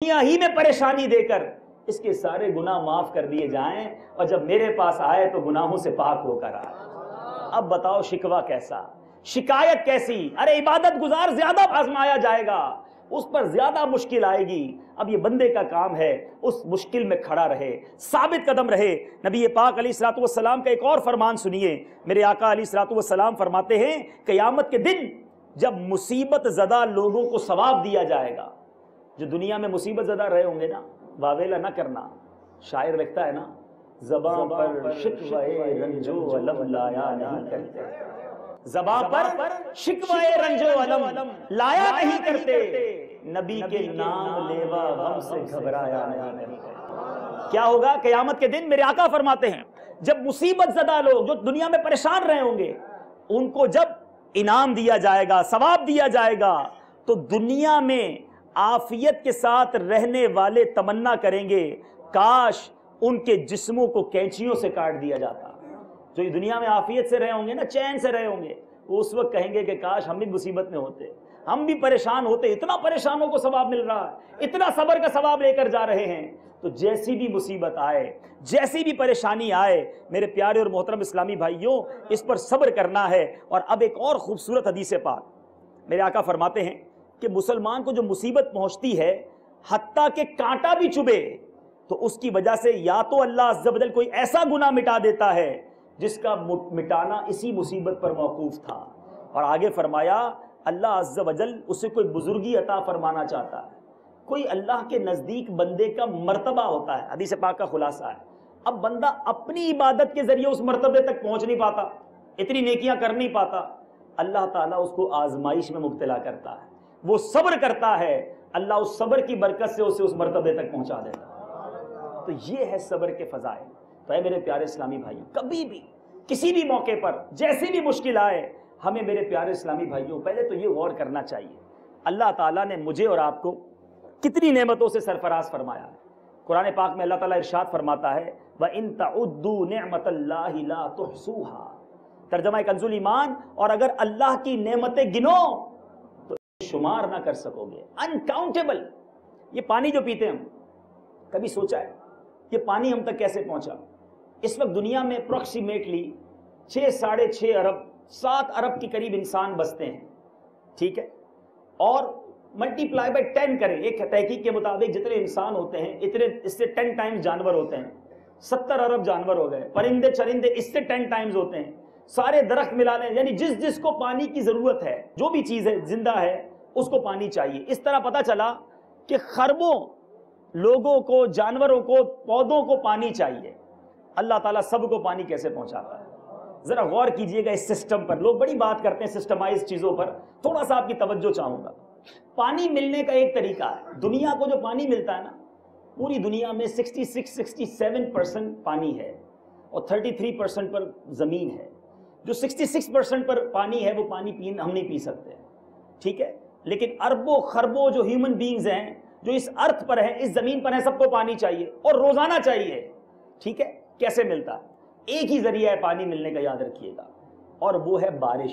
دنیا ہی میں پریشانی دے کر اس کے سارے گناہ معاف کر دیے جائیں، اور جب میرے پاس آئے تو گناہوں سے پاک ہو کر آئے۔ اب بتاؤ شکوہ کیسا، شکایت کیسی؟ ارے عبادت گزار زیادہ آزمایا جائے گا، اس پر زیادہ مشکل آئے گی۔ اب یہ بندے کا کام ہے اس مشکل میں کھڑا رہے، ثابت قدم رہے۔ نبی پاک علیہ الصلوۃ والسلام کا ایک اور فرمان سنیے، میرے آقا علیہ الصلوۃ والسلام فرماتے ہیں قیامت کے دن جب مصیبت زدہ لوگوں کو ثواب دیا جائے گا، جو دنیا میں مصیبت زدہ رہے ہوں گے نا، واویلا نہ کرنا، شاعر لکھتا ہے نا، زبان پر شکوہ رنج و الم لایا نہیں کرتے، زبان پر شکوہ رنج و الم لایا نہیں کرتے، نبی کے نام لیوا غم سے گھبرایا نہیں کرتے۔ کیا ہوگا قیامت کے دن؟ میرے آقا فرماتے ہیں جب مصیبت زدہ لوگ جو دنیا میں پریشان رہے ہوں گے، ان کو جب انعام دیا جائے گا، ثواب دیا جائے گا، تو دنیا میں عافیت کے ساتھ رہنے والے تمنا کریں گے کاش ان کے جسموں کو کینچیوں سے کاٹ دیا جاتا۔ جو یہ دنیا میں عافیت سے رہے ہوں گے نا، چین سے رہے ہوں گے، وہ اس وقت کہیں گے کہ کاش ہم بھی مصیبت میں ہوتے، ہم بھی پریشان ہوتے، اتنا پریشانوں کو ثواب مل رہا ہے، اتنا صبر کا ثواب لے کر جا رہے ہیں۔ تو جیسی بھی مصیبت آئے، جیسی بھی پریشانی آئے، میرے پیارے اور محترم اسلامی بھائیوں، اس پر صبر کرنا ہے۔ اور اب ایک اور خوبصورت حدیث پاک، میرے آقا فرماتے ہیں کہ مسلمان کو جو مصیبت پہنچتی ہے، حتیٰ کہ کانٹا بھی چبھے، تو اس کی وجہ سے یا تو اللہ عز و جل کوئی ایسا گناہ مٹا دیتا ہے جس کا مٹانا اسی مصیبت پر موقوف تھا، اور آگے فرمایا اللہ عز و جل اسے کوئی بزرگی عطا فرمانا چاہتا ہے، کوئی اللہ کے نزدیک بندے کا مرتبہ ہوتا ہے۔ حدیث پاک کا خلاصہ ہے، اب بندہ اپنی عبادت کے ذریعے اس مرتبے تک پہنچ نہیں پاتا، اتنی نیکیاں کر نہیں پاتا، اللہ تعالیٰ اس کو آزمائش میں مبتلا کرتا ہے، وہ صبر کرتا ہے، اللہ اس صبر کی برکت سے اسے اس مرتبے تک پہنچا دیتا ہے۔ تو یہ ہے صبر کے فضائل۔ تو اے میرے پیارے اسلامی بھائی، کبھی بھی کسی بھی موقع پر جیسی بھی مشکل آئے، ہمیں میرے پیارے اسلامی بھائیوں پہلے تو یہ غور کرنا چاہیے اللہ تعالیٰ نے مجھے اور آپ کو کتنی نعمتوں سے سرفراز فرمایا ہے۔ قرآن پاک میں اللہ تعالیٰ ارشاد فرماتا ہے وَإِن تَعُدُّوا نِعْمَةَ اللَّهِ لَا تُحْصُوهَا، ترجمہ کنز الایمان، اور اگر اللہ کی نعمتیں گنو تو شمار نہ کر سکو گے، انکاؤنٹیبل۔ یہ پانی جو پیتے ہیں ہم، کبھی سوچا ہے یہ پانی ہم تک کیسے پہنچا؟ اس وقت دنیا میں اپروکسیمیٹلی 6.5 ارب 7 ارب کے قریب انسان بستے ہیں، ٹھیک ہے، اور ملٹی پلائی بائی 10 کریں، ایک تحقیق کے مطابق جتنے انسان ہوتے ہیں اتنے اس سے 10 ٹائمز جانور ہوتے ہیں، 70 ارب جانور ہو گئے، پرندے چرندے اس سے 10 ٹائمز ہوتے ہیں، سارے درخت ملا لیں، یعنی جس جس کو پانی کی ضرورت ہے، جو بھی چیز ہے زندہ ہے اس کو پانی چاہیے۔ اس طرح پتہ چلا کہ خربوں لوگوں کو، جانوروں کو، پودوں کو پانی چاہیے، اللہ تعالیٰ سب کو پانی کیسے پہنچاتا ہے؟ ذرا غور کیجئے گا اس سسٹم پر۔ لوگ بڑی بات کرتے ہیں سسٹمائز چیزوں پر، تھوڑا سا آپ کی توجہ چاہوں گا۔ پانی ملنے کا ایک طریقہ ہے، دنیا کو جو پانی ملتا ہے نا، پوری دنیا میں 66-67% پانی ہے اور 33% پر زمین ہے۔ جو 66% پر پانی ہے وہ پانی ہم نہیں پی سکتے، ٹھیک ہے، لیکن اربوں خربوں جو ہیومن بینگز ہیں جو اس ارتھ پر ہیں، اس زمین پر ہیں، سب کو پانی چاہیے اور روزانہ چاہیے، ٹھیک ہے۔ کیسے ملتا ہے؟ ایک ہی ذریعہ ہے پانی ملنے کا، یاد رکھیے گا، اور وہ ہے بارش،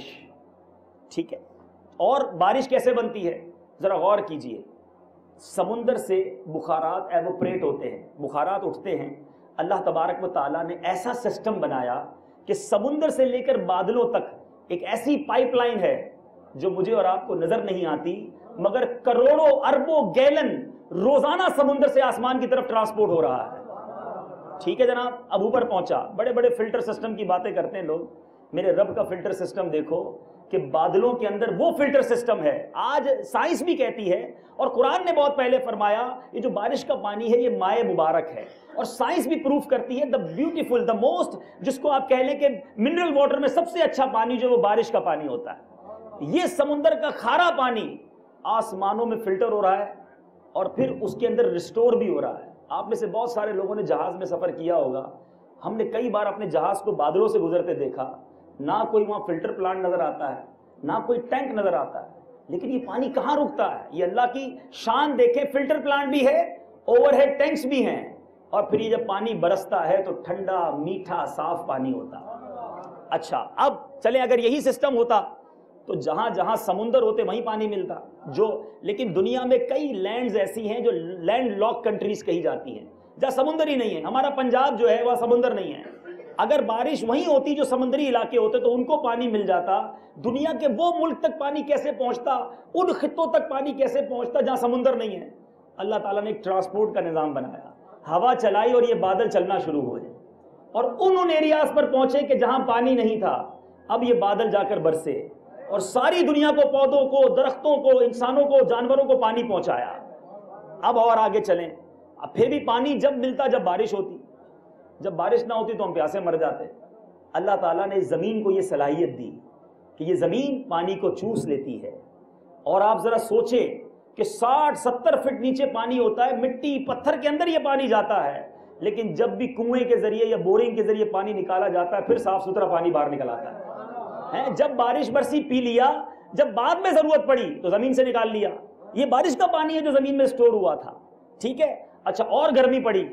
ٹھیک ہے۔ اور بارش کیسے بنتی ہے؟ ذرا غور کیجئے، سمندر سے بخارات ایوپریٹ ہوتے ہیں، بخارات اٹھتے ہیں، اللہ تبارک و تعالیٰ نے ایسا سسٹم بنایا کہ سمندر سے لے کر بادلوں تک ایک ایسی پائپ لائن ہے جو مجھے اور آپ کو نظر نہیں آتی، مگر کروڑوں اربوں گیلن روزانہ سمندر سے آسمان کی طرف ٹرانسپورٹ ہو رہا ہے، ٹھیک ہے جناب۔ اب اوپر پہنچا، بڑے بڑے فلٹر سسٹم کی باتیں کرتے ہیں لوگ، میرے رب کا فلٹر سسٹم دیکھو کہ بادلوں کے اندر وہ فلٹر سسٹم ہے۔ آج سائنس بھی کہتی ہے اور قرآن نے بہت پہلے فرمایا یہ جو بارش کا پانی ہے یہ مائع مبارک ہے، اور سائنس بھی پروف کرتی ہے دا بیوٹیفل، دا موسٹ، جس کو آپ کہہ لیں کہ منرل واٹر میں سب سے اچھا پانی جو وہ بارش کا پانی ہوتا ہے۔ یہ سمندر کا کھارا پانی آسمانوں میں فلٹر ہو رہا ہے اور پھر اس کے اندر ریسٹور بھی ہو رہا ہے۔ آپ میں سے بہت سارے لوگوں نے جہاز میں سفر کیا ہوگا، ہم نے کئی بار اپنے جہاز کو بادلوں سے گزرتے دیکھا، نہ کوئی وہاں فلٹر پلانٹ نظر آتا ہے، نہ کوئی ٹینک نظر آتا ہے، لیکن یہ پانی کہاں رکتا ہے؟ یہ اللہ کی شان دیکھیں، فلٹر پلانٹ بھی ہے، اوور ہیڈ ٹینکس بھی ہیں، اور پھر یہ جب پانی برستا ہے تو ٹھنڈا میٹھا صاف پانی ہوتا ہے۔ اچھا اب چلیں، اگر یہی سسٹم ہوتا تو جہاں جہاں سمندر ہوتے وہیں پانی ملتا جو. لیکن دنیا میں کئی لینڈز ایسی ہیں جو لینڈ لاک کنٹریز کہی جاتی ہیں جہاں سمندر ہی نہیں ہے. ہمارا پنجاب جو ہے وہاں سمندر نہیں ہے. اگر بارش وہیں ہوتی جو سمندری علاقے ہوتے تو ان کو پانی مل جاتا. دنیا کے وہ ملک تک پانی کیسے پہنچتا, ان خطوں تک پانی کیسے پہنچتا جہاں سمندر نہیں ہے. اللہ تعالیٰ نے ایک ٹرانسپورٹ کا نظام بنایا, ہوا چلائی اور یہ بادل چلنا شروع ہوئے اور ان ایریاز پر پہنچے کہ جہاں پانی نہیں تھا. اب یہ بادل جا کر برسے اور ساری دنیا کو, پودوں کو, درختوں کو, انسانوں کو, جانوروں کو پانی پہنچایا. اب اور آگے چلیں. اب پھر بھی پانی جب ملتا جب بارش ہوتی. جب بارش نہ ہوتی تو ہم پیاسے مر جاتے. اللہ تعالیٰ نے زمین کو یہ صلاحیت دی کہ یہ زمین پانی کو چوس لیتی ہے. اور آپ ذرا سوچیں کہ 60-70 فٹ نیچے پانی ہوتا ہے, مٹی پتھر کے اندر یہ پانی جاتا ہے, لیکن جب بھی کنویں کے ذریعے یا بورنگ کے ذریعے پانی نکالا جاتا ہے پھر صاف ستھرا پانی باہر نکل آتا ہے. جب بارش برسی پی لیا, جب بعد میں ضرورت پڑی تو زمین سے نکال لیا. یہ بارش کا پانی ہے جو زمین میں سٹور ہوا تھا. ٹھیک ہے, اچھا اور گرمی پڑی,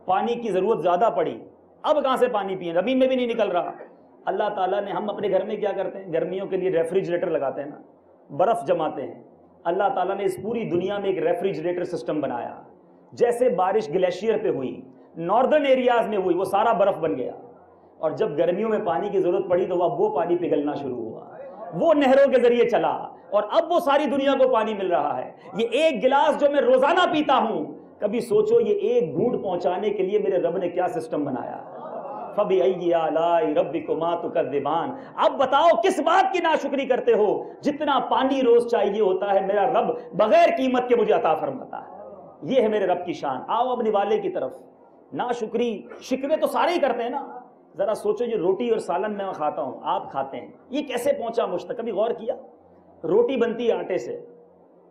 پانی کی ضرورت زیادہ پڑی, اب کہاں سے پانی پئیں, زمین میں بھی نہیں نکل رہا. اللہ تعالیٰ نے, ہم اپنے گھر میں کیا کرتے ہیں, گرمیوں کے لیے ریفریجریٹر لگاتے ہیں نا, برف جماتے ہیں. اللہ تعالیٰ نے اس پوری دنیا میں ایک ریفریجریٹر سسٹم بنایا. جیسے بارش گلیشیئر پہ ہوئی, ناردرن ایریاز میں ہوئی, وہ سارا برف بن گیا. اور جب گرمیوں میں پانی کی ضرورت پڑی تو اب وہ پانی پگھلنا شروع ہوا, وہ نہروں کے ذریعے چلا اور اب وہ ساری دنیا کو پانی مل رہا ہے. یہ ایک گلاس جو میں روزانہ پیتا ہوں, کبھی سوچو یہ ایک گھونٹ پہنچانے کے لیے میرے رب نے کیا سسٹم بنایا. فَبِأَيِّ آلَاءِ رَبِّكُمَا تُكَذِّبَانِ. اب بتاؤ کس بات کی ناشکری کرتے ہو. جتنا پانی روز چاہیے ہوتا ہے میرا رب بغیر قیمت کے مجھے عطا فرماتا ہے. یہ ہے میرے رب کی شان. آؤ اب نوالے کی طرف. ناشکری شکوے تو سارے ہی کرتے ہیں نا. ذرا سوچو یہ روٹی اور سالن میں کھاتا ہوں, آپ کھاتے ہیں, یہ کیسے پہنچا مجھ تک, کبھی غور کیا؟ روٹی بنتی ہے آٹے سے,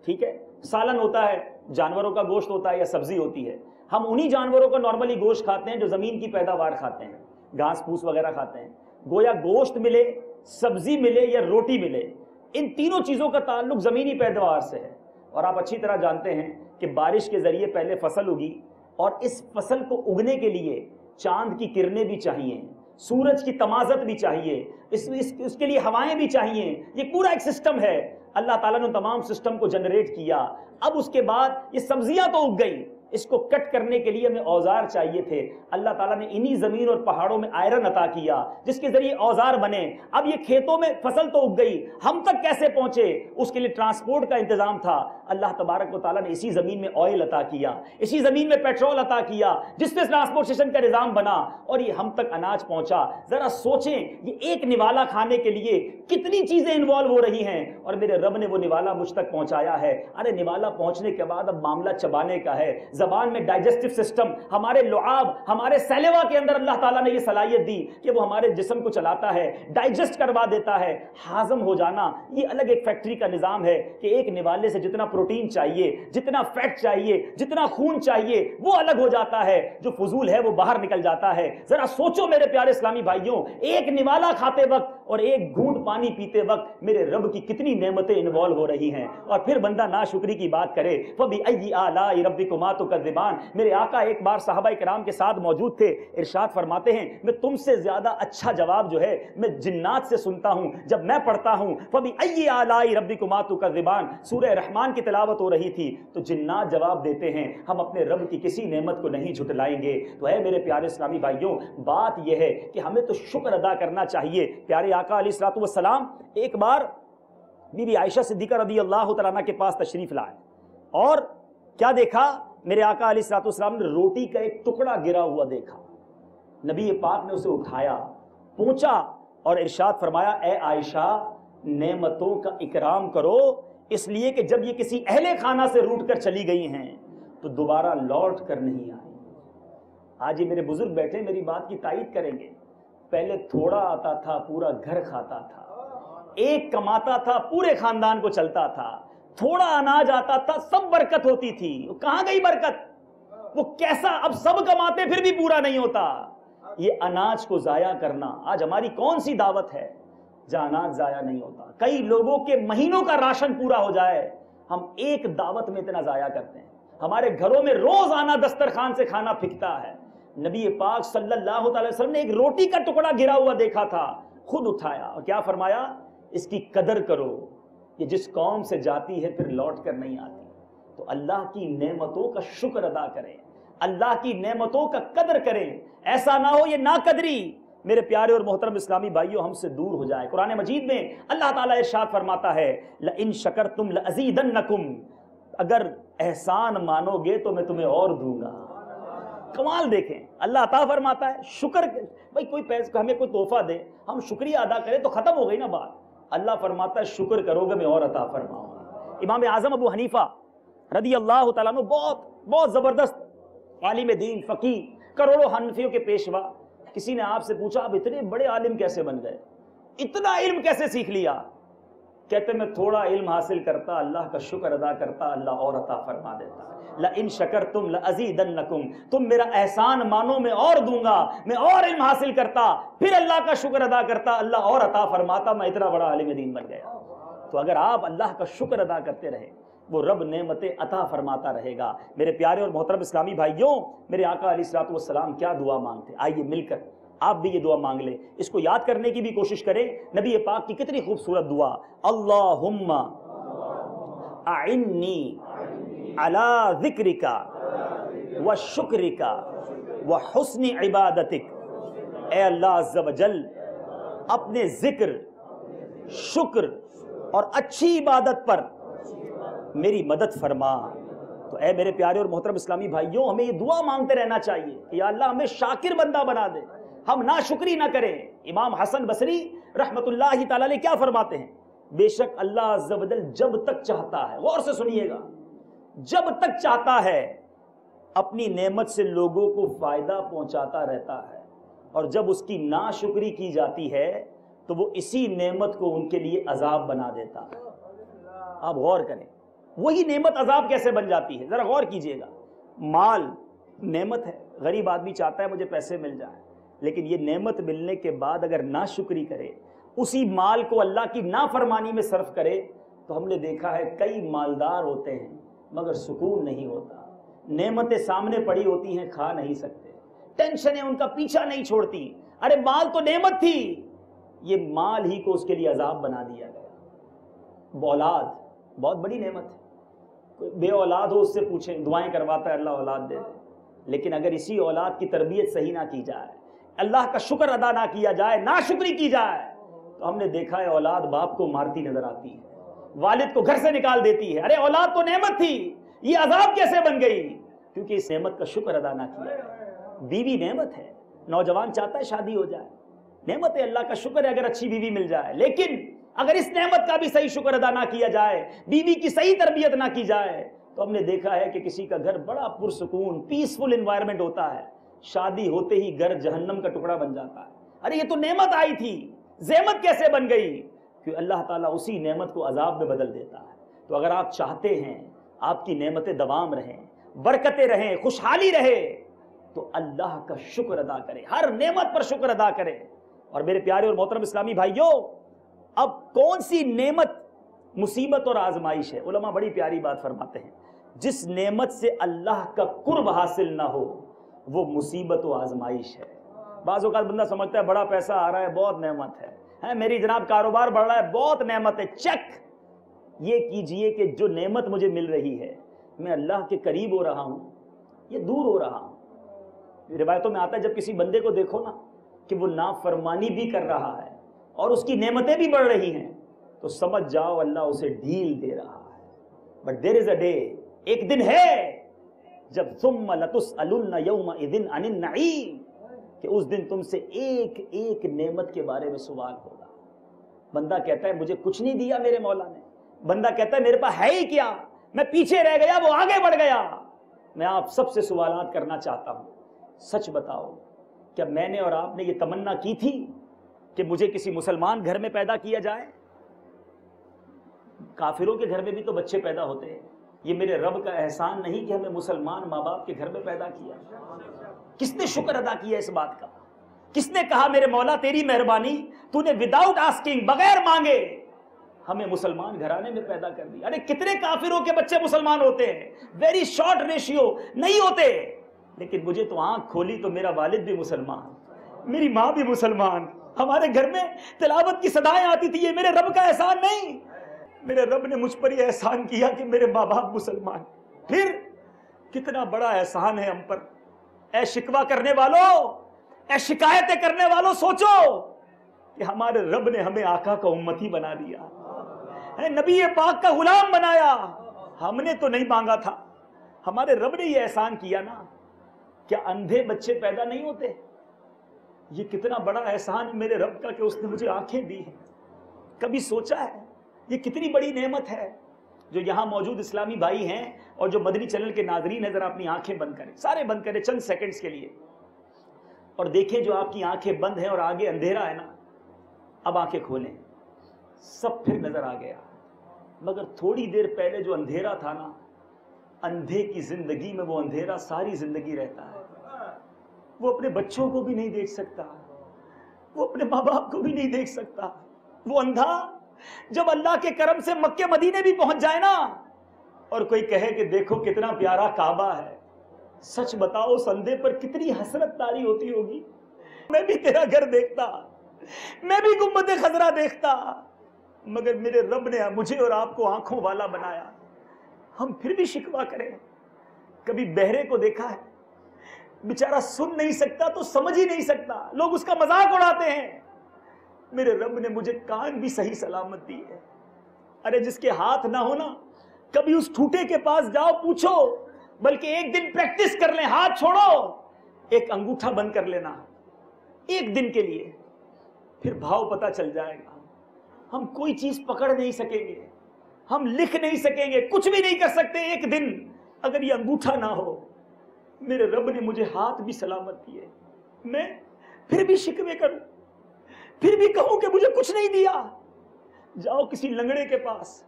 ٹھیک ہے, سالن ہوتا ہے جانوروں کا گوشت ہوتا ہے یا سبزی ہوتی ہے. ہم انہی جانوروں کا نارملی گوشت کھاتے ہیں جو زمین کی پیداوار کھاتے ہیں, گھاس پھوس وغیرہ کھاتے ہیں. گویا گوشت ملے, سبزی ملے یا روٹی ملے, ان تینوں چیزوں کا تعلق زمینی پیداوار سے ہے. اور آپ اچھی طرح جانتے ہیں کہ بارش کے ذریعے پہلے فصل اگی اور اس فصل کو اگنے کے لیے چاند کی کرنیں بھی چاہیے, سورج کی تمازت بھی چاہیے, اس کے لیے ہوائیں بھی چاہیے. یہ پورا ایک سسٹم ہے. اللہ تعالیٰ نے تمام سسٹم کو جنریٹ کیا. اب اس کے بعد یہ سبزیاں تو اگ گئی, اس کو کٹ کرنے کے لیے ہمیں اوزار چاہیے تھے. اللہ تعالیٰ نے انہی زمین اور پہاڑوں میں آئرن عطا کیا جس کے ذریعے اوزار بنے. اب یہ کھیتوں میں فصل تو اگ گئی, ہم تک کیسے پہنچے, اس کے لیے ٹرانسپورٹ کا انتظام تھا. اللہ تبارک و تعالیٰ نے اسی زمین میں آئل عطا کیا, اسی زمین میں پیٹرول عطا کیا, جس سے ٹرانسپورٹیشن کا نظام بنا اور یہ ہم تک اناج پہنچا. ذرا سوچیں یہ ایک نوالا کھانے کے لیے کتنی چیزیں انوالو ہو رہی ہیں, اور میرے رب نے وہ نوالا مجھ تک پہنچایا ہے. ارے نوالا پہنچنے کے بعد اب معاملہ چبانے کا ہے. زبان میں ڈائجسٹو سسٹم, ہمارے لعاب, ہمارے سیلوا کے اندر اللہ تعالیٰ نے یہ صلاحیت دی کہ وہ ہمارے جسم کو چلاتا ہے, ڈائجسٹ کروا دیتا ہے. ہاضم ہو جانا یہ الگ ایک فیکٹری کا نظام ہے کہ ایک نوالے سے جتنا پروٹین چاہیے, جتنا فیٹ چاہیے, جتنا خون چاہیے وہ الگ ہو جاتا ہے, جو فضول ہے وہ باہر نکل جاتا ہے. ذرا سوچو میرے پیارے اسلامی بھائیوں, ایک نوالا کھاتے وقت اور ایک گھونٹ پانی پیتے وقت میرے رب کی کتنی نعمتیں انوالو ہو رہی ہیں. اور پھر بندہ ناشکری کی بات کرے. فَبِأَيِّ آلَاءِ رَبِّكُمَا تُكَذِّبَانِ. میرے آقا ایک بار صحابہ کرام کے ساتھ موجود تھے, ارشاد فرماتے ہیں میں تم سے زیادہ اچھا جواب جو ہے میں جنات سے سنتا ہوں جب میں پڑھتا ہوں فَبِأَيِّ آلَاءِ رَبِّكُمَا تُكَذِّبَانِ. سورہ رحمان کی تلاوت ہو رہی تھی تو جنات جواب دیتے ہیں ہم اپنے رب کی کسی نعمت کو نہیں جھٹلائیں گے. تو اے میرے پیارے اسلامی بھائیوں, بات یہ ہے کہ ہمیں تو شکر ادا کرنا چاہیے. پیارے آقا علیہ الصلوۃ والسلام ایک بار بی بی عائشہ صدیقہ رضی اللہ تعالیٰ عنہ کے پاس تشریف لائے اور کیا دیکھا, میرے آقا علیہ الصلوۃ والسلام نے روٹی کا ایک ٹکڑا گرا ہوا دیکھا. نبی پاک نے اسے اٹھایا, پہنچا اور ارشاد فرمایا اے عائشہ نعمتوں کا اکرام کرو, اس لیے کہ جب یہ کسی اہل خانہ سے روٹ کر چلی گئی ہیں تو دوبارہ لوٹ کر نہیں آئی. آج یہ میرے بزرگ بیٹھے میری بات کی تائید کریں گے. پہلے تھوڑا آتا تھا پورا گھر کھاتا تھا, ایک کماتا تھا پورے خاندان کو چلتا تھا, تھوڑا اناج آتا تھا سب برکت ہوتی تھی. کہاں گئی برکت, وہ کیسا, اب سب کماتے پھر بھی پورا نہیں ہوتا. یہ اناج کو ضائع کرنا, آج ہماری کون سی دعوت ہے جہاں اناج ضائع نہیں ہوتا. کئی لوگوں کے مہینوں کا راشن پورا ہو جائے, ہم ایک دعوت میں اتنا ضائع کرتے ہیں. ہمارے گھروں میں روزانہ دسترخوان سے کھانا پھکتا ہے. نبی پاک صلی اللہ علیہ وسلم نے ایک روٹی کا ٹکڑا گرا ہوا دیکھا تھا, خود اٹھایا اور کیا فرمایا اس کی قدر کرو، یہ جس قوم سے جاتی ہے پھر لوٹ کر نہیں آتی۔ تو اللہ کی نعمتوں کا شکر ادا کریں، اللہ کی نعمتوں کا قدر کریں، ایسا نہ ہو یہ ناقدری میرے پیارے اور محترم اسلامی بھائیوں ہم سے دور ہو جائے۔ قرآن مجید میں اللہ تعالیٰ ارشاد فرماتا ہے لَإِن شَكَرْتُمْ لَأَزِيدَنَّكُمْ، اگر احسان مانو گے تو میں تمہیں اور دوں گا۔ کمال دیکھیں، اللہ عطا فرماتا ہے، شکر بھائی کوئی پیسہ ہمیں کوئی تحفہ دے ہم شکریہ ادا کریں تو ختم ہو گئی نا بات۔ اللہ فرماتا ہے شکر کرو گے میں اور عطا فرماؤں گا۔ امام اعظم ابو حنیفہ رضی اللہ تعالیٰ عنہ بہت زبردست عالم دین، فقیہ، کروڑوں حنفیوں کے پیشوا۔ کسی نے آپ سے پوچھا آپ اتنے بڑے عالم کیسے بن گئے، اتنا علم کیسے سیکھ لیا؟ کہتے میں تھوڑا علم حاصل کرتا، اللہ کا شکر ادا کرتا، اللہ اور عطا فرما دیتا۔ لَإِن شَكَرْتُمْ لَأَزِيدَنَّكُمْ، تم میرا احسان مانو میں اور دوں گا، میں اور علم حاصل کرتا، پھر اللہ کا شکر ادا کرتا، اللہ اور عطا فرماتا، میں اتنا بڑا عالم دین بن گیا۔ تو اگر آپ اللہ کا شکر ادا کرتے رہے وہ رب نعمتیں عطا فرماتا رہے گا۔ میرے پیارے اور محترم اسلامی بھائیوں، میرے آقا علیہ الصلوۃ والسلام کیا دعا مانگتے، آئیے مل کر آپ بھی یہ دعا مانگ لیں، اس کو یاد کرنے کی بھی کوشش کریں۔ نبی پاک کی کتنی خوبصورت دعا، اللہم اعنی علی ذکرک وشکرک وحسن عبادتک، اے اللہ عز و جل اپنے ذکر، شکر اور اچھی عبادت پر میری مدد فرما۔ تو اے میرے پیارے اور محترم اسلامی بھائیوں، ہمیں یہ دعا مانگتے رہنا چاہیے کہ یا اللہ ہمیں شاکر بندہ بنا دے، ہم ناشکری نہ کریں۔ امام حسن بصری رحمت اللہ تعالی علیہ کیا فرماتے ہیں، بے شک اللہ عز و جل جب تک چاہتا ہے، غور سے سنیے گا، جب تک چاہتا ہے اپنی نعمت سے لوگوں کو فائدہ پہنچاتا رہتا ہے، اور جب اس کی ناشکری کی جاتی ہے تو وہ اسی نعمت کو ان کے لیے عذاب بنا دیتا ہے۔ آپ غور کریں، وہی نعمت عذاب کیسے بن جاتی ہے، ذرا غور کیجئے گا۔ مال نعمت ہے، غریب آدمی چاہتا ہے مجھے پیسے مل جائیں، لیکن یہ نعمت ملنے کے بعد اگر ناشکری کرے، اسی مال کو اللہ کی نافرمانی میں صرف کرے، تو ہم نے دیکھا ہے کئی مالدار ہوتے ہیں مگر سکون نہیں ہوتا، نعمتیں سامنے پڑی ہوتی ہیں کھا نہیں سکتے، ٹینشنیں ان کا پیچھا نہیں چھوڑتی، ارے مال تو نعمت تھی، یہ مال ہی کو اس کے لیے عذاب بنا دیا گیا۔ اولاد بہت بڑی نعمت ہے، کوئی بے اولاد ہو اس سے پوچھیں، دعائیں کرواتا ہے اللہ اولاد دے دے، لیکن اگر اسی اولاد کی تربیت صحیح نہ کی جائے، اللہ کا شکر ادا نہ کیا جائے، ناشکری کی جائے، تو ہم نے دیکھا ہے اولاد باپ کو مارتی نظر آتی ہے، والد کو گھر سے نکال دیتی ہے۔ ارے اولاد تو نعمت تھی، یہ عذاب کیسے بن گئی؟ کیونکہ اس نعمت کا شکر ادا نہ کیا۔ بیوی نعمت ہے، نوجوان چاہتا ہے شادی ہو جائے، نعمت ہے، اللہ کا شکر ہے اگر اچھی بیوی مل جائے، لیکن اگر اس نعمت کا بھی صحیح شکر ادا نہ کیا جائے، بیوی کی صحیح تربیت نہ کی جائے، تو ہم نے دیکھا ہے کہ کسی کا گھر بڑا پرسکون پیسفل انوائرمنٹ ہوتا ہے، شادی ہوتے ہی گھر جہنم کا ٹکڑا بن جاتا ہے۔ ارے یہ تو نعمت آئی تھی، زحمت کیسے بن گئی؟ کہ اللہ تعالیٰ اسی نعمت کو عذاب میں بدل دیتا ہے۔ تو اگر آپ چاہتے ہیں آپ کی نعمتیں دوام رہیں، برکتیں رہیں، خوشحالی رہے، تو اللہ کا شکر ادا کریں، ہر نعمت پر شکر ادا کریں۔ اور میرے پیارے اور محترم اسلامی بھائیوں، اب کون سی نعمت مصیبت اور آزمائش ہے؟ علماء بڑی پیاری بات فرماتے ہیں، جس نعمت سے اللہ کا قرب حاصل نہ ہو وہ مصیبت و آزمائش ہے۔ بعض اوقات بندہ سمجھتا ہے بڑا پیسہ آ رہا ہے بہت نعمت ہے، میری جناب کاروبار بڑھ رہا ہے بہت نعمت ہے، چیک یہ کیجئے کہ جو نعمت مجھے مل رہی ہے میں اللہ کے قریب ہو رہا ہوں یہ دور ہو رہا ہوں۔ روایتوں میں آتا ہے جب کسی بندے کو دیکھو نا کہ وہ نافرمانی بھی کر رہا ہے اور اس کی نعمتیں بھی بڑھ رہی ہیں، تو سمجھ جاؤ اللہ اسے ڈھیل دے رہا ہے۔ But there is a day, ایک دن ہے جب ثم لتسألن یومئذ عن النعیم، کہ اس دن تم سے ایک ایک نعمت کے بارے میں سوال ہوگا۔ بندہ کہتا ہے مجھے کچھ نہیں دیا میرے مولا نے، بندہ کہتا ہے میرے پاس ہے ہی کیا، میں پیچھے رہ گیا وہ آگے بڑھ گیا۔ میں آپ سب سے سوالات کرنا چاہتا ہوں، سچ بتاؤ کیا میں نے اور آپ نے یہ تمنا کی تھی کہ مجھے کسی مسلمان گھر میں پیدا کیا جائے؟ کافروں کے گھر میں بھی تو بچے پیدا ہوتے ہیں، یہ میرے رب کا احسان نہیں کہ ہمیں مسلمان ماں باپ کے گھر میں پیدا کیا؟ کس نے شکر ادا کیا اس بات کا؟ کس نے کہا میرے مولا تیری مہربانی، تو نے وداؤٹ آسکنگ، بغیر مانگے ہمیں مسلمان گھرانے میں پیدا کر دی؟ ارے کتنے کافروں کے بچے مسلمان ہوتے ہیں، ویری شارٹ ریشیو نہیں ہوتے، لیکن مجھے تو آنکھ کھولی تو میرا والد بھی مسلمان، میری ماں بھی مسلمان، ہمارے گھر میں تلاوت کی صدائیں آتی تھی. یہ میرے رب کا احسان نہیں. میرے رب نے مجھ پر یہ احسان کیا کہ میرے ماں باپ مسلمان. پھر کتنا بڑا احسان ہے ہم پر. اے شکوہ کرنے والوں، اے شکایتیں کرنے والوں، سوچو کہ ہمارے رب نے ہمیں آقا کا امتی بنا دیا، اے نبی پاک کا غلام بنایا. ہم نے تو نہیں مانگا تھا، ہمارے رب نے یہ احسان کیا نا. کیا اندھے بچے پیدا نہیں ہوتے؟ یہ کتنا بڑا احسان ہے میرے رب کا کہ اس نے مجھے آنکھیں دی ہیں. کبھی سوچا ہے یہ کتنی بڑی نعمت ہے؟ جو یہاں موجود اسلامی بھائی ہیں اور جو مدنی چینل کے ناظرین ہیں، ذرا اپنی آنکھیں بند کریں، سارے بند کریں چند سیکنڈز کے لیے، اور دیکھیں جو آپ کی آنکھیں بند ہیں اور آگے اندھیرا ہے نا، اب آنکھیں کھولیں. سب پھر نظر آ گیا. مگر تھوڑی دیر پہلے جو اندھیرا تھا نا، اندھے کی زندگی میں وہ اندھیرا ساری زندگی رہتا ہے. وہ اپنے بچوں کو بھی نہیں دیکھ سکتا، وہ اپنے ماں باپ کو بھی نہیں دیکھ سکتا. وہ اندھا جب اللہ کے کرم سے مکے مدینے بھی پہنچ جائے نا، اور کوئی کہے کہ دیکھو کتنا پیارا کعبہ ہے، سچ بتاؤ اس اندھے پر کتنی حسرت طاری ہوتی ہوگی. میں بھی تیرا گھر دیکھتا، میں بھی گنبد خضرا دیکھتا، مگر میرے رب نے مجھے اور آپ کو آنکھوں والا بنایا. ہم پھر بھی شکوہ کریں. کبھی بہرے کو دیکھا ہے؟ بیچارہ سن نہیں سکتا تو سمجھ ہی نہیں سکتا، لوگ اس کا مذاق اڑاتے ہیں. میرے رب نے مجھے کان بھی صحیح سلامت دی ہے. ارے جس کے ہاتھ نہ ہونا، کبھی اس ٹھوٹے کے پاس جاؤ، پوچھو، بلکہ ایک دن پریکٹس کر لیں. ہاتھ چھوڑو، ایک انگوٹھا بند کر لینا ایک دن کے لیے، پھر بھاؤ پتہ چل جائے گا. ہم کوئی چیز پکڑ نہیں سکیں گے، ہم لکھ نہیں سکیں گے، کچھ بھی نہیں کر سکتے ایک دن اگر یہ انگوٹھا نہ ہو. میرے رب نے مجھے ہاتھ بھی سلامت دیے. میں پھر بھی شکوے کروں، پھر بھی کہوں کہ مجھے کچھ نہیں دیا. جاؤ کسی لنگڑے کے پاس،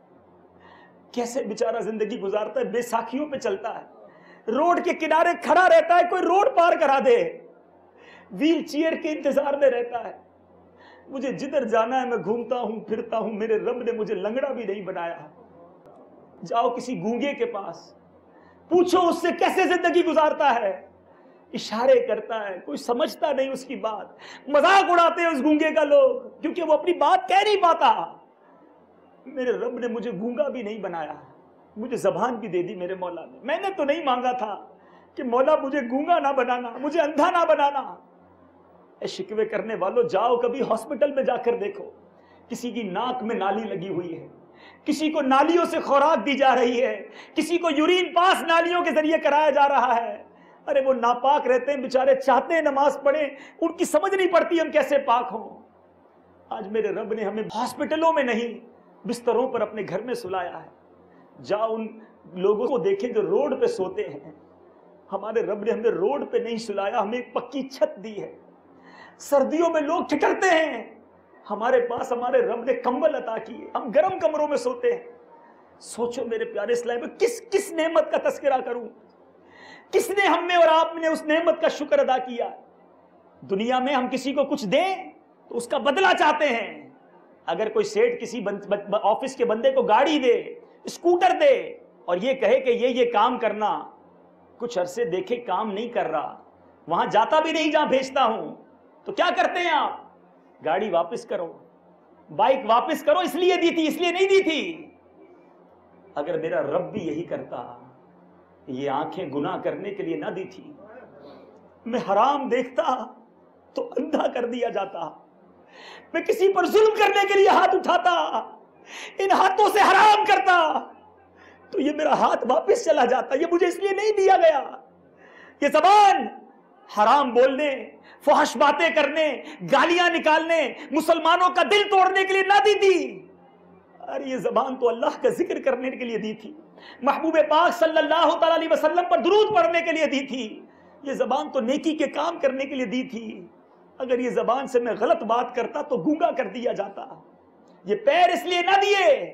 کیسے بیچارہ زندگی گزارتا ہے، بے ساکھیوں پہ چلتا ہے، روڈ کے کنارے کھڑا رہتا ہے، کوئی روڈ پار کرا دے، ویل چیئر کے انتظار میں رہتا ہے. مجھے جدھر جانا ہے میں گھومتا ہوں، پھرتا ہوں. میرے رب نے مجھے لنگڑا بھی نہیں بنایا. جاؤ کسی گونگے کے پاس، پوچھو اس سے کیسے زندگی گزارتا ہے. اشارے کرتا ہے، کوئی سمجھتا نہیں اس کی بات. مذاق اڑاتے ہیں اس گونگے کا لوگ، کیونکہ وہ اپنی بات کہہ نہیں پاتا. میرے رب نے مجھے گونگا بھی نہیں بنایا، مجھے زبان بھی دے دی میرے مولا نے. میں نے تو نہیں مانگا تھا کہ مولا مجھے گونگا نہ بنانا، مجھے اندھا نہ بنانا. اے شکوے کرنے والوں، جاؤ کبھی ہاسپٹل میں جا کر دیکھو، کسی کی ناک میں نالی لگی ہوئی ہے، کسی کو نالیوں سے خوراک دی جا رہی ہے، کسی کو یورین پاس نالیوں کے ذریعے کرایا جا رہا ہے. ارے وہ ناپاک رہتے ہیں بیچارے، چاہتے ہیں نماز پڑھیں، ان کی سمجھ نہیں پڑتی ہم کیسے پاک ہوں. آج میرے رب نے ہمیں ہاسپٹلوں میں نہیں، بستروں پر اپنے گھر میں سلایا ہے. جاؤ ان لوگوں کو دیکھیں جو روڈ پہ سوتے ہیں. ہمارے رب نے ہمیں روڈ پہ نہیں سلایا، ہمیں ایک پکی چھت دی ہے. سردیوں میں لوگ ٹھٹرتے ہیں، ہمارے پاس ہمارے رب نے کمبل عطا کیے، ہم گرم کمروں میں سوتے ہیں. سوچو میرے پیارے اسلام میں کس نعمت کا تذکرہ کروں، کس نے ہم میں اور آپ نے اس نعمت کا شکر ادا کیا. دنیا میں ہم کسی کو کچھ دیں تو اس کا بدلہ چاہتے ہیں. اگر کوئی سیٹ کسی آفس کے بندے کو گاڑی دے، اسکوٹر دے، اور یہ کہے کہ یہ کام کرنا، کچھ عرصے دیکھے کام نہیں کر رہا، وہاں جاتا بھی نہیں جہاں بھیجتا ہوں، تو کیا کرتے ہیں آپ؟ گاڑی واپس کرو، بائک واپس کرو. اس لیے دی تھی، اس لیے نہیں دی تھی. اگر میرا رب بھی یہی کرتا، یہ آنکھیں گناہ کرنے کے لیے نہ دی تھی. میں حرام دیکھتا تو اندھا کر دیا جاتا، میں کسی پر ظلم کرنے کے لیے ہاتھ اٹھاتا، ان ہاتھوں سے حرام کرتا تو یہ میرا ہاتھ واپس چلا جاتا. یہ مجھے اس لیے نہیں دیا گیا. یہ زبان حرام بولنے، فحش باتیں کرنے، گالیاں نکالنے، مسلمانوں کا دل توڑنے کے لیے نہ دی تھی. ارے یہ زبان تو اللہ کا ذکر کرنے کے لیے دی تھی، محبوب پاک صلی اللہ تعالی علیہ وسلم پر درود پڑھنے کے لیے دی تھی. یہ زبان تو نیکی کے کام کرنے کے لیے دی تھی. اگر یہ زبان سے میں غلط بات کرتا تو گونگا کر دیا جاتا. یہ پیر اس لیے نہ دیے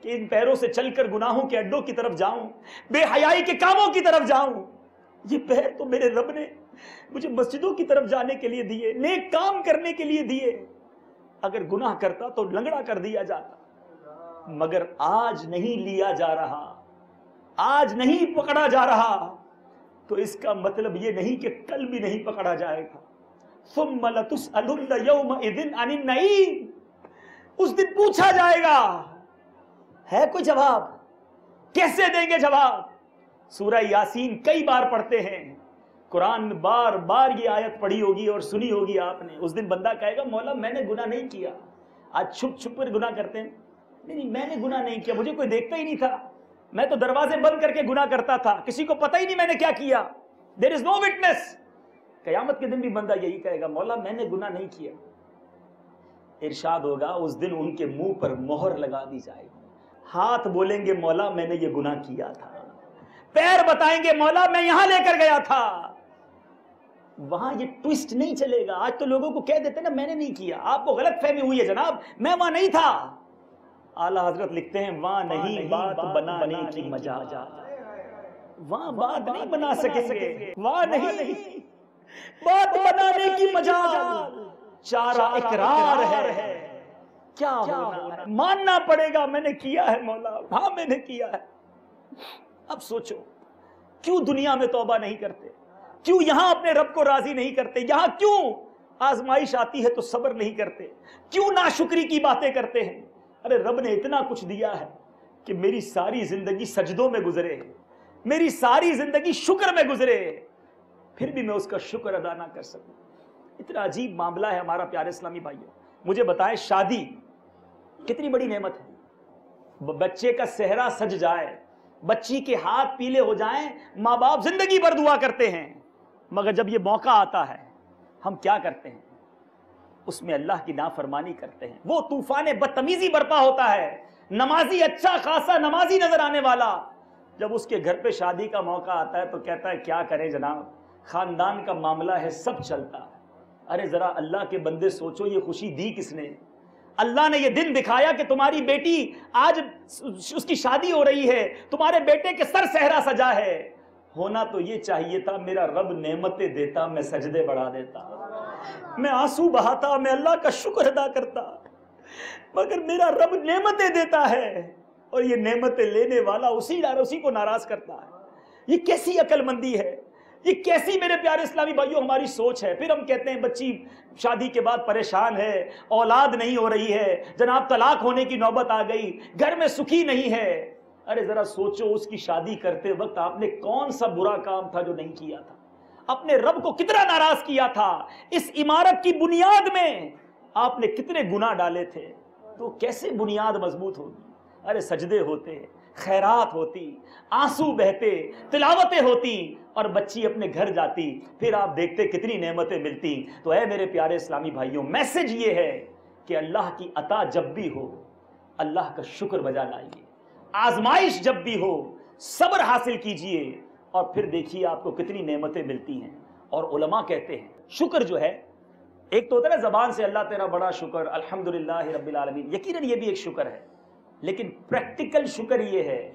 کہ ان پیروں سے چل کر گناہوں کے اڈوں کی طرف جاؤں، بے حیائی کے کاموں کی طرف جاؤں. یہ پیر تو میرے رب نے مجھے مسجدوں کی طرف جانے کے لیے دیے، نیک کام کرنے کے لیے دیے. اگر گناہ کرتا تو لنگڑا کر دیا جاتا. مگر آج نہیں لیا جا رہا، آج نہیں پکڑا جا رہا، تو اس کا مطلب یہ نہیں کہ کل بھی نہیں پکڑا جائے گا. ثم لتسألن یومئذ عن النعیم، اس دن پوچھا جائے گا. ہے کوئی جواب؟ کیسے دیں گے جواب؟ سورہ یاسین کئی بار پڑھتے ہیں، قرآن میں بار بار یہ آیت پڑھی ہوگی اور سنی ہوگی آپ نے. اس دن بندہ کہے گا مولا میں نے گناہ نہیں کیا. آج چھپ چھپ کر گناہ کرتے ہیں. نہیں میں نے گناہ نہیں کیا، مجھے کوئی دیکھتا ہی نہیں تھا، میں تو دروازے بند کر کے گناہ کرتا تھا، کسی کو پتہ ہی نہیں میں نے کیا کیا. دیر از نو وٹنس. قیامت کے دن بھی بندہ یہی کہے گا مولا میں نے گناہ نہیں کیا. ارشاد ہوگا اس دن ان کے منہ پر مہر لگا دی جائے گی. ہاتھ بولیں گے مولا میں نے یہ گناہ کیا تھا، پیر بتائیں گے مولا میں یہاں لے کر گیا تھا. وہاں یہ ٹویسٹ نہیں چلے گا. آج تو لوگوں کو کہہ دیتے نا میں نے نہیں کیا، آپ کو غلط فہمی ہوئی ہے جناب، میں وہاں نہیں تھا. اعلیٰ حضرت لکھتے ہیں وہاں نہیں بات بنانے کی مجال، وہاں بات نہیں بنا سکیں گے، وہاں نہیں بات بنانے کی مجال. چارہ اقرار ہے، کیا ہونا ہے ماننا پڑے گا میں نے کیا ہے مولا، ہاں میں نے کیا ہے. اب سوچو کیوں دنیا میں توبہ نہیں کرتے، کیوں یہاں اپنے رب کو راضی نہیں کرتے، یہاں کیوں آزمائش آتی ہے تو صبر نہیں کرتے، کیوں ناشکری کی باتیں کرتے ہیں. ارے رب نے اتنا کچھ دیا ہے کہ میری ساری زندگی سجدوں میں گزرے، میری ساری زندگی شکر میں گزرے، پھر بھی میں اس کا شکر ادا نہ کر سکوں. اتنا عجیب معاملہ ہے ہمارا پیارے اسلامی بھائیوں. مجھے بتائیں شادی کتنی بڑی نعمت ہے. بچے کا صحرا سج جائے، بچی کے ہاتھ پیلے ہو جائیں، ماں باپ زندگی بھر دعا کرتے ہیں، مگر جب یہ موقع آتا ہے ہم کیا کرتے ہیں؟ اس میں اللہ کی نافرمانی کرتے ہیں. وہ طوفان بدتمیزی برپا ہوتا ہے. نمازی اچھا خاصا نمازی نظر آنے والا جب اس کے گھر پہ شادی کا موقع آتا ہے تو کہتا ہے کیا کریں جناب، خاندان کا معاملہ ہے سب چلتا ہے. ارے ذرا اللہ کے بندے سوچو یہ خوشی دی کس نے؟ اللہ نے یہ دن دکھایا کہ تمہاری بیٹی آج اس کی شادی ہو رہی ہے، تمہارے بیٹے کے سر صحرا سجا ہے. ہونا تو یہ چاہیے تھا میرا رب نعمتیں دیتا، میں سجدے بڑھا دیتا، میں آنسو بہاتا، میں اللہ کا شکر ادا کرتا، مگر میرا رب نعمتیں دیتا ہے اور یہ نعمتیں لینے والا اسی کو ناراض کرتا ہے. یہ کیسی عقل مندی ہے، یہ کیسی میرے پیارے اسلامی بھائیوں ہماری سوچ ہے. پھر ہم کہتے ہیں بچی شادی کے بعد پریشان ہے، اولاد نہیں ہو رہی ہے، جناب طلاق ہونے کی نوبت آ گئی، گھر میں سکھی نہیں ہے. ارے ذرا سوچو اس کی شادی کرتے وقت آپ نے کون سا برا کام تھا جو نہیں کیا تھا، اپنے رب کو کتنا ناراض کیا تھا، اس عمارت کی بنیاد میں آپ نے کتنے گناہ ڈالے تھے، تو کیسے بنیاد مضبوط ہوگی. ارے سجدے ہوتے، خیرات ہوتی، آنسو بہتے، تلاوتیں ہوتی اور بچی اپنے گھر جاتی، پھر آپ دیکھتے کتنی نعمتیں ملتی. تو اے میرے پیارے اسلامی بھائیوں میسج یہ ہے کہ اللہ کی عطا جب بھی ہو اللہ کا شکر بجا لائیے، آزمائش جب بھی ہو صبر حاصل کیجئے اور پھر دیکھیے آپ کو کتنی نعمتیں ملتی ہیں. اور علماء کہتے ہیں شکر جو ہے ایک تو ہوتا ہے زبان سے اللہ تیرا بڑا شکر الحمدللہ رب العالمین، یقیناً یہ بھی ایک شکر ہے، لیکن پریکٹیکل شکر یہ ہے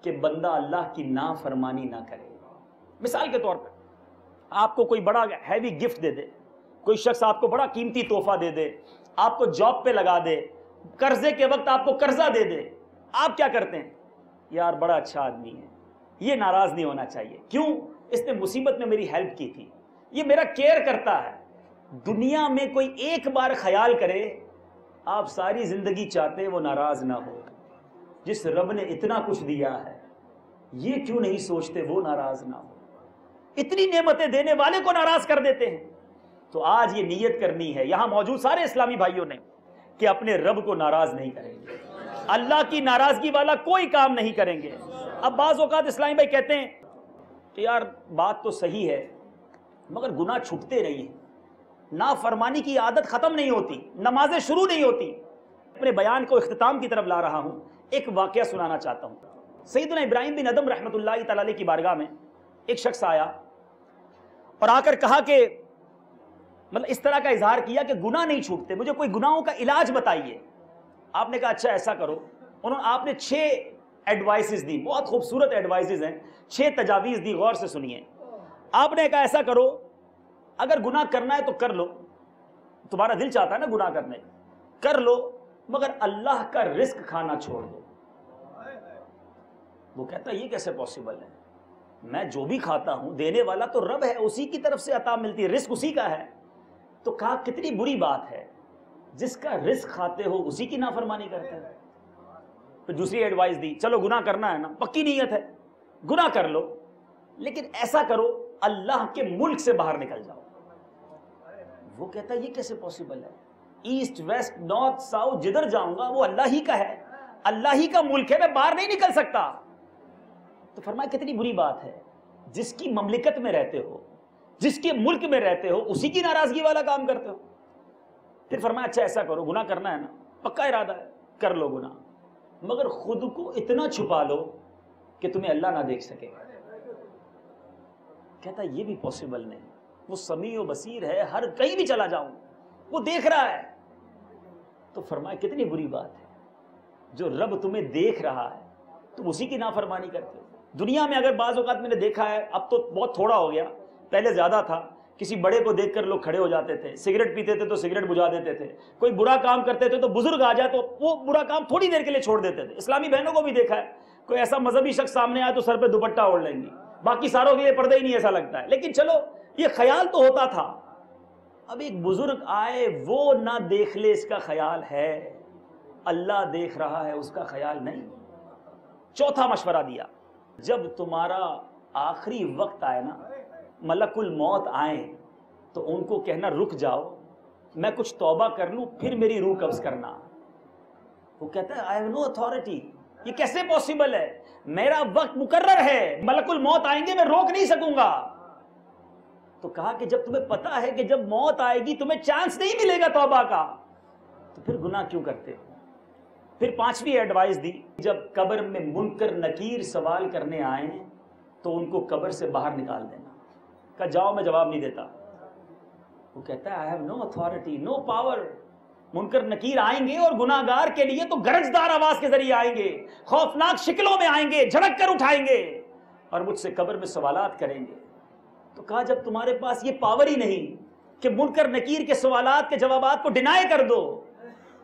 کہ بندہ اللہ کی نافرمانی نہ کرے. مثال کے طور پر آپ کو کوئی بڑا ہیوی گفٹ دے دے، کوئی شخص آپ کو بڑا قیمتی تحفہ دے دے، آپ کو جاب پہ لگا دے، قرضے کے وقت آپ کو قرضہ دے دے، آپ کیا کرتے ہیں؟ یار بڑا اچھا آدمی ہے، یہ ناراض نہیں ہونا چاہیے، کیوں؟ اس نے مصیبت میں میری ہیلپ کی تھی، یہ میرا کیئر کرتا ہے. دنیا میں کوئی ایک بار خیال کرے آپ ساری زندگی چاہتے وہ ناراض نہ ہو. جس رب نے اتنا کچھ دیا ہے یہ کیوں نہیں سوچتے وہ ناراض نہ ہو؟ اتنی نعمتیں دینے والے کو ناراض کر دیتے ہیں. تو آج یہ نیت کرنی ہے یہاں موجود سارے اسلامی بھائیوں نے کہ اپنے رب کو ناراض نہیں کریں گے، اللہ کی ناراضگی والا کوئی کام نہیں کریں گے. اب بعض اوقات اسلامی بھائی کہتے ہیں کہ یار بات تو صحیح ہے مگر گناہ چھپتے نہیں ہیں، نافرمانی کی عادت ختم نہیں ہوتی، نمازیں شروع نہیں ہوتی. اپنے بیان کو اختتام کی طرف لا رہا ہوں، ایک واقعہ سنانا چاہتا ہوں. سیدنا ابراہیم بن ادم رحمۃ اللہ تعالی کی بارگاہ میں ایک شخص آیا اور آ کر کہا کہ مطلب اس طرح کا اظہار کیا کہ گناہ نہیں چھوٹتے، مجھے کوئی گناہوں کا علاج بتائیے. آپ نے کہا اچھا ایسا کرو. آپ نے 6 ایڈوائسز دی، بہت خوبصورت ایڈوائسز ہیں، 6 تجاویز دی، غور سے سنیے. آپ نے کہا ایسا کرو اگر گناہ کرنا ہے تو کر لو، تمہارا دل چاہتا ہے نا گناہ کرنے، کر لو مگر اللہ کا رزق کھانا چھوڑ دو. وہ کہتا ہے یہ کیسے پاسبل ہے، میں جو بھی کھاتا ہوں دینے والا تو رب ہے، اسی کی طرف سے عطا ملتی ہے، رزق اسی کا ہے. تو کہا کتنی بری بات ہے، جس کا رزق کھاتے ہو اسی کی نافرمانی کرتے ہیں۔ پھر دوسری ایڈوائز دی، چلو گناہ کرنا ہے نا، پکی نیت ہے، گناہ کر لو، لیکن ایسا کرو اللہ کے ملک سے باہر نکل جاؤ۔ وہ کہتا ہے یہ کیسے پاسبل ہے، ایسٹ ویسٹ نارتھ ساؤتھ جدھر جاؤں گا وہ اللہ ہی کا ہے، اللہ ہی کا ملک ہے، میں باہر نہیں نکل سکتا۔ تو فرمایا کتنی بری بات ہے، جس کی مملکت میں رہتے ہو، جس کے ملک میں رہتے ہو، اسی کی ناراضگی والا کام کرتے ہو۔ پھر فرمایا اچھا ایسا کرو، گناہ کرنا ہے نا، پکا ارادہ ہے، کر لو گناہ، مگر خود کو اتنا چھپا لو کہ تمہیں اللہ نہ دیکھ سکے۔ کہتا یہ بھی پاسبل نہیں، وہ سمیع و بصیر ہے، ہر کہیں بھی چلا جاؤں وہ دیکھ رہا ہے۔ تو فرمایا کتنی بری بات ہے، جو رب تمہیں دیکھ رہا ہے تم اسی کی نافرمانی کرتے ہو۔ دنیا میں اگر بعض اوقات میں نے دیکھا ہے، اب تو بہت تھوڑا ہو گیا، پہلے زیادہ تھا، کسی بڑے کو دیکھ کر لوگ کھڑے ہو جاتے تھے، سگریٹ پیتے تھے تو سگریٹ بجھا دیتے تھے، کوئی برا کام کرتے تھے تو بزرگ آ جائے تو وہ برا کام تھوڑی دیر کے لیے چھوڑ دیتے تھے۔ اسلامی بہنوں کو بھی دیکھا ہے، کوئی ایسا مذہبی شخص سامنے آئے تو سر پہ دوپٹہ اوڑھ لیں گی، باقی ساروں کے لیے پردہ ہی نہیں ایسا لگتا ہے، لیکن چلو یہ خیال تو ہوتا تھا۔ اب ایک بزرگ آئے، وہ نہ دیکھ لے اس کا خیال ہے، اللہ دیکھ رہا ہے اس کا خیال نہیں۔ چوتھا مشورہ دیا، جب تمہارا آخری وقت آئے نا، ملک الموت آئیں تو ان کو کہنا رک جاؤ، میں کچھ توبہ کر لوں پھر میری روح قبض کرنا۔ وہ کہتا ہے I have no authority، یہ کیسے پاسبل ہے، میرا وقت مقرر ہے، ملک الموت آئیں گے میں روک نہیں سکوں گا۔ تو کہا کہ جب تمہیں پتا ہے کہ جب موت آئے گی تمہیں چانس نہیں ملے گا توبہ کا، تو پھر گناہ کیوں کرتے ہو؟ پھر پانچویں ایڈوائز دی، جب قبر میں منکر نکیر سوال کرنے آئیں تو ان کو قبر سے باہر نکال دینا۔ کہا جاؤ میں جواب نہیں دیتا۔ وہ کہتا ہے I have no authority, no power۔ منکر نکیر آئیں گے اور گناہگار کے لیے تو گرجدار آواز کے ذریعے آئیں گے، خوفناک شکلوں میں آئیں گے، جھڑک کر اٹھائیں گے اور مجھ سے قبر میں سوالات کریں گے۔ تو کہا جب تمہارے پاس یہ پاور ہی نہیں کہ منکر نکیر کے سوالات کے جوابات کو ڈینائی کر دو،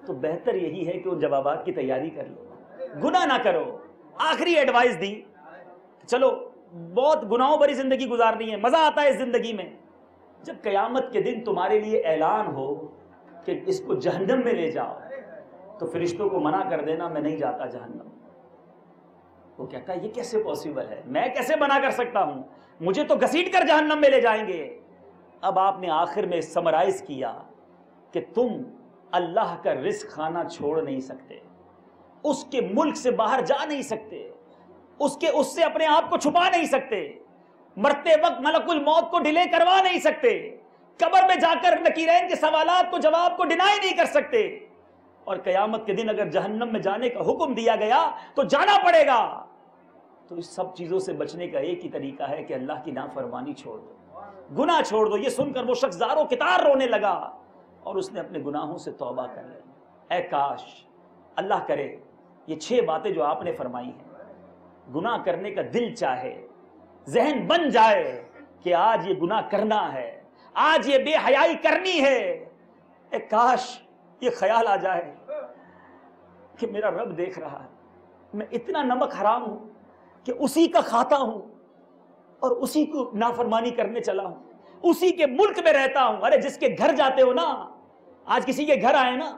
تو بہتر یہی ہے کہ ان جوابات کی تیاری کر لو، گناہ نہ کرو۔ آخری ایڈوائز دی، چلو بہت گناہوں بھری زندگی گزارنی ہے، مزہ آتا ہے اس زندگی میں، جب قیامت کے دن تمہارے لیے اعلان ہو کہ اس کو جہنم میں لے جاؤ تو فرشتوں کو منع کر دینا میں نہیں جاتا جہنم۔ وہ کہتا ہے یہ کیسے پاسبل ہے، میں کیسے منع کر سکتا ہوں، مجھے تو گھسیٹ کر جہنم میں لے جائیں گے۔ اب آپ نے آخر میں سمرائز کیا کہ تم اللہ کا رزق کھانا چھوڑ نہیں سکتے، اس کے ملک سے باہر جا نہیں سکتے، اس سے اپنے آپ کو چھپا نہیں سکتے، مرتے وقت ملک الموت کو ڈیلے کروا نہیں سکتے، قبر میں جا کر نکیرین کے سوالات کو جواب کو ڈینائی نہیں کر سکتے، اور قیامت کے دن اگر جہنم میں جانے کا حکم دیا گیا تو جانا پڑے گا۔ تو اس سب چیزوں سے بچنے کا ایک ہی طریقہ ہے کہ اللہ کی نافرمانی چھوڑ دو، گناہ چھوڑ دو۔ یہ سن کر وہ شخص زاروں کتار رونے لگا اور اس نے اپنے گناہوں سے توبہ کر لی۔ اے کاش اللہ کرے یہ 6 باتیں جو آپ نے فرمائی ہیں، گناہ کرنے کا دل چاہے، ذہن بن جائے کہ آج یہ گناہ کرنا ہے، آج یہ بے حیائی کرنی ہے۔ اے کاش یہ خیال آ جائے کہ میرا رب دیکھ رہا ہے، میں اتنا نمک حرام ہوں کہ اسی کا کھاتا ہوں اور اسی کو نافرمانی کرنے چلا ہوں، اسی کے ملک میں رہتا ہوں۔ ارے جس کے گھر جاتے ہو نا، آج کسی کے گھر آئے نا،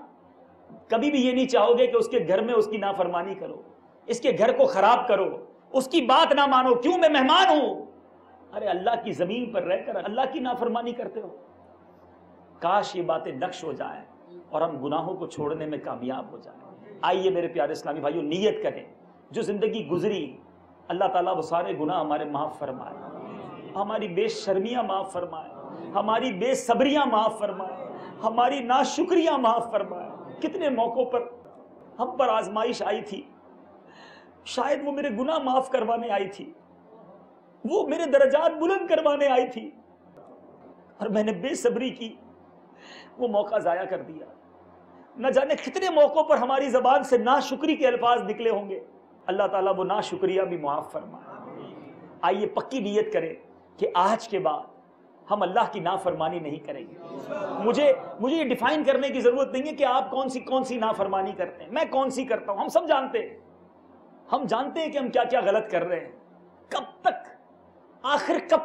کبھی بھی یہ نہیں چاہو گے کہ اس کے گھر میں اس کی نافرمانی کرو، اس کے گھر کو خراب کرو، اس کی بات نہ مانو، کیوں میں مہمان ہوں۔ ارے اللہ کی زمین پر رہ کر اللہ کی نافرمانی کرتے ہو۔ کاش یہ باتیں نقش ہو جائیں اور ہم گناہوں کو چھوڑنے میں کامیاب ہو جائیں۔ آئیے میرے پیارے اسلامی بھائیوں، نیت کریں جو زندگی گزری اللہ تعالیٰ وہ سارے گناہ ہمارے معاف فرمائے، ہماری بے شرمیاں معاف فرمائے، ہماری بے صبریاں معاف فرمائے، ہماری ناشکریاں معاف فرمائے۔ کتنے موقعوں پر ہم پر آزمائش آئی تھی، شاید وہ میرے گناہ معاف کروانے آئی تھی، وہ میرے درجات بلند کروانے آئی تھی، اور میں نے بے صبری کی، وہ موقع ضائع کر دیا۔ نہ جانے کتنے موقعوں پر ہماری زبان سے ناشکری کے الفاظ نکلے ہوں گے، اللہ تعالیٰ وہ ناشکریہ بھی معاف فرمائے۔ آئیے پکی نیت کریں کہ آج کے بعد ہم اللہ کی نافرمانی نہیں کریں گے۔ مجھے یہ ڈیفائن کرنے کی ضرورت نہیں ہے کہ آپ کون سی نافرمانی کرتے ہیں، میں کون سی کرتا ہوں، ہم سب جانتے ہیں، ہم جانتے ہیں کہ ہم کیا کیا غلط کر رہے ہیں۔ کب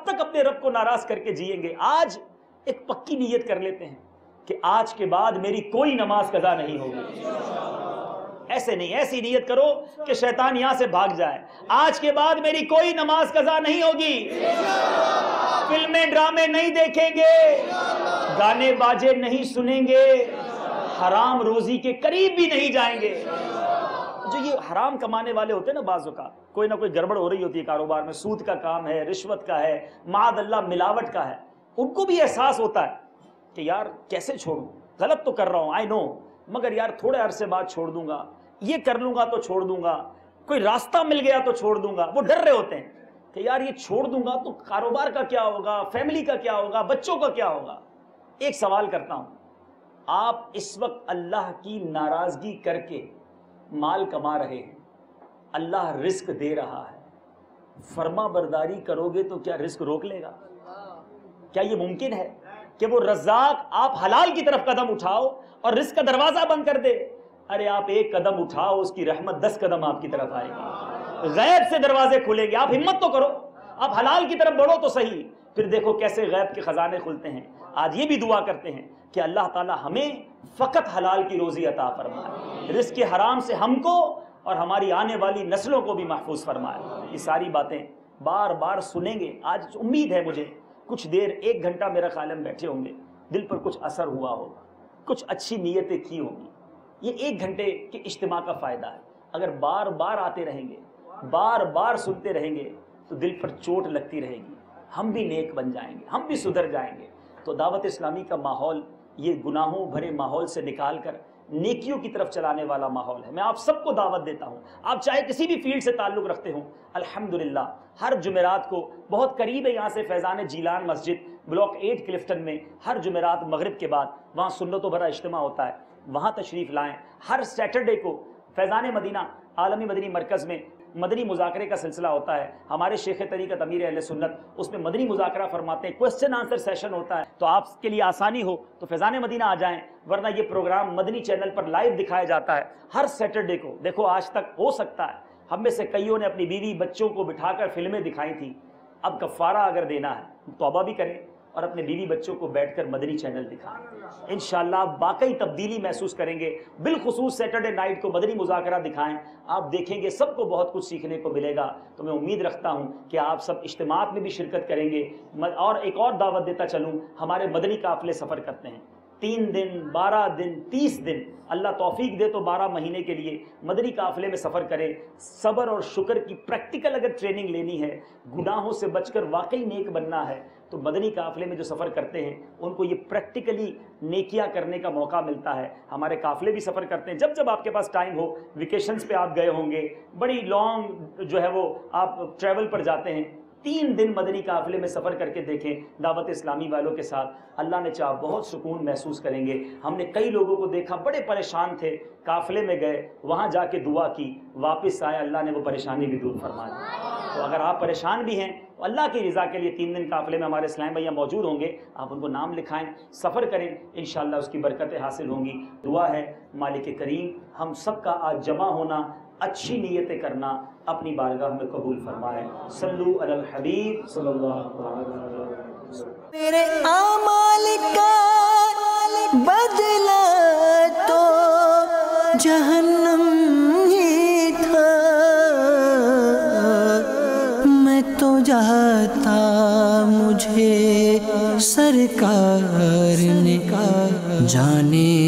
تک اپنے رب کو ناراض کر کے جئیں گے؟ آج ایک پکی نیت کر لیتے ہیں کہ آج کے بعد میری کوئی نماز قضا نہیں ہوگی. ایسے نہیں, ایسی نیت کرو کہ شیطان یہاں سے بھاگ جائے. آج کے بعد میری کوئی نماز قضا نہیں ہوگی, فلمیں ڈرامے نہیں دیکھیں گے, گانے باجے نہیں سنیں گے, حرام روزی کے قریب بھی نہیں جائیں گے. جو یہ حرام کمانے والے ہوتے ہیں نا, بعض اوقات کوئی نہ کوئی گڑبڑ ہو رہی ہوتی ہے کاروبار میں, سود کا کام ہے, رشوت کا ہے, معاذ اللہ ملاوٹ کا ہے, ان کو بھی احساس ہوتا ہے کہ یار کیسے چھوڑوں, غلط تو کر رہا ہوں, آئی نو, مگر یار تھوڑے عرصے بعد چھوڑ دوں گا, یہ کر لوں گا تو چھوڑ دوں گا, کوئی راستہ مل گیا تو چھوڑ دوں گا. وہ ڈر رہے ہوتے ہیں کہ یار یہ چھوڑ دوں گا تو کاروبار کا کیا ہوگا, فیملی کا کیا ہوگا, بچوں کا کیا ہوگا. ایک سوال کرتا ہوں, آپ اس وقت اللہ کی ناراضگی کر کے مال کما رہے ہیں, اللہ رزق دے رہا ہے, فرما برداری کرو گے تو کیا رزق روک لے گا؟ کیا یہ ممکن ہے کہ وہ رزاق آپ حلال کی طرف قدم اٹھاؤ اور رزق کا دروازہ بند کر دے؟ ارے آپ ایک قدم اٹھاؤ, اس کی رحمت 10 قدم آپ کی طرف آئے گی, غیب سے دروازے کھلیں گے. آپ ہمت تو کرو, آپ حلال کی طرف بڑھو تو صحیح, پھر دیکھو کیسے غیب کے خزانے کھلتے ہیں. آج یہ بھی دعا کرتے ہیں کہ اللہ تعالی ہمیں فقط حلال کی روزی عطا فرمائے, رزق حرام سے ہم کو اور ہماری آنے والی نسلوں کو بھی محفوظ فرمائے. یہ ساری باتیں بار بار سنیں گے. آج امید ہے مجھے کچھ دیر, 1 گھنٹہ میرا خیال میں بیٹھے ہوں گے, دل پر کچھ اثر ہوا ہوگا, کچھ اچھی نیتیں کی ہوں گی. یہ 1 گھنٹے کے اجتماع کا فائدہ ہے. اگر بار بار آتے رہیں گے, بار بار سنتے رہیں گے تو دل پر چوٹ لگتی رہے گی, ہم بھی نیک بن جائیں گے, ہم بھی سدھر جائیں گے. تو دعوت اسلامی کا ماحول یہ گناہوں بھرے ماحول سے نکال کر نیکیوں کی طرف چلانے والا ماحول ہے. میں آپ سب کو دعوت دیتا ہوں, آپ چاہے کسی بھی فیلڈ سے تعلق رکھتے ہوں, الحمدللہ ہر جمعرات کو, بہت قریب ہے یہاں سے فیضان جیلان مسجد بلاک 8 کلفٹن میں, ہر جمعرات مغرب کے بعد وہاں سنتوں بھرا اجتماع ہوتا ہے, وہاں تشریف لائیں. ہر سیٹرڈے کو فیضان مدینہ عالمی مدنی مرکز میں مدنی مذاکرے کا سلسلہ ہوتا ہے. ہمارے شیخ طریقت امیر اہل سنت اس میں مدنی مذاکرہ فرماتے ہیں, کوسچن آنسر سیشن ہوتا ہے. تو آپ کے لیے آسانی ہو تو فیضان مدینہ آ جائیں, ورنہ یہ پروگرام مدنی چینل پر لائیو دکھایا جاتا ہے ہر سیٹرڈے کو. دیکھو آج تک ہو سکتا ہے ہم میں سے کئیوں نے اپنی بیوی بچوں کو بٹھا کر فلمیں دکھائی تھیں, اب کفارہ اگر دینا ہے توبہ بھی کریں اور اپنے بیوی بچوں کو بیٹھ کر مدنی چینل دکھائیں. انشاءاللہ آپ واقعی تبدیلی محسوس کریں گے. بالخصوص سیٹرڈے نائٹ کو مدنی مذاکرہ دکھائیں, آپ دیکھیں گے سب کو بہت کچھ سیکھنے کو ملے گا. تو میں امید رکھتا ہوں کہ آپ سب اجتماعات میں بھی شرکت کریں گے. اور ایک اور دعوت دیتا چلوں, ہمارے مدنی قافلے سفر کرتے ہیں 3 دن 12 دن 30 دن, اللہ توفیق دے تو 12 مہینے کے لیے مدنی قافلے میں سفر کریں. صبر اور شکر کی پریکٹیکل اگر ٹریننگ لینی ہے, گناہوں سے بچ کر واقعی نیک بننا ہے, تو مدنی قافلے میں جو سفر کرتے ہیں ان کو یہ پریکٹیکلی نیکیاں کرنے کا موقع ملتا ہے. ہمارے قافلے بھی سفر کرتے ہیں, جب جب آپ کے پاس ٹائم ہو, ویکیشنز پہ آپ گئے ہوں گے, بڑی لانگ جو ہے وہ آپ ٹریول پر جاتے ہیں, 3 دن مدنی قافلے میں سفر کر کے دیکھیں دعوت اسلامی والوں کے ساتھ, اللہ نے چاہا بہت سکون محسوس کریں گے. ہم نے کئی لوگوں کو دیکھا بڑے پریشان تھے, قافلے میں گئے, وہاں جا کے دعا کی, واپس آئے, اللہ نے وہ پریشانی بھی دور فرما دی. تو اگر آپ پریشان بھی ہیں تو اللہ کی رضا کے لیے 3 دن قافلے میں ہمارے اسلام بھیا موجود ہوں گے, آپ ان کو نام لکھائیں, سفر کریں, انشاءاللہ اس کی برکتیں حاصل ہوں گی. دعا ہے مالک کریم ہم سب کا آج جمع ہونا, اچھی نیتیں کرنا اپنی بارگاہ میں قبول فرمائے. صلو علی الحبیب صلی اللہ علیہ وسلم. میرے اعمال کا بدلہ تو جہنم ہی تھا, میں تو جاتا مجھے سرکار نے جانے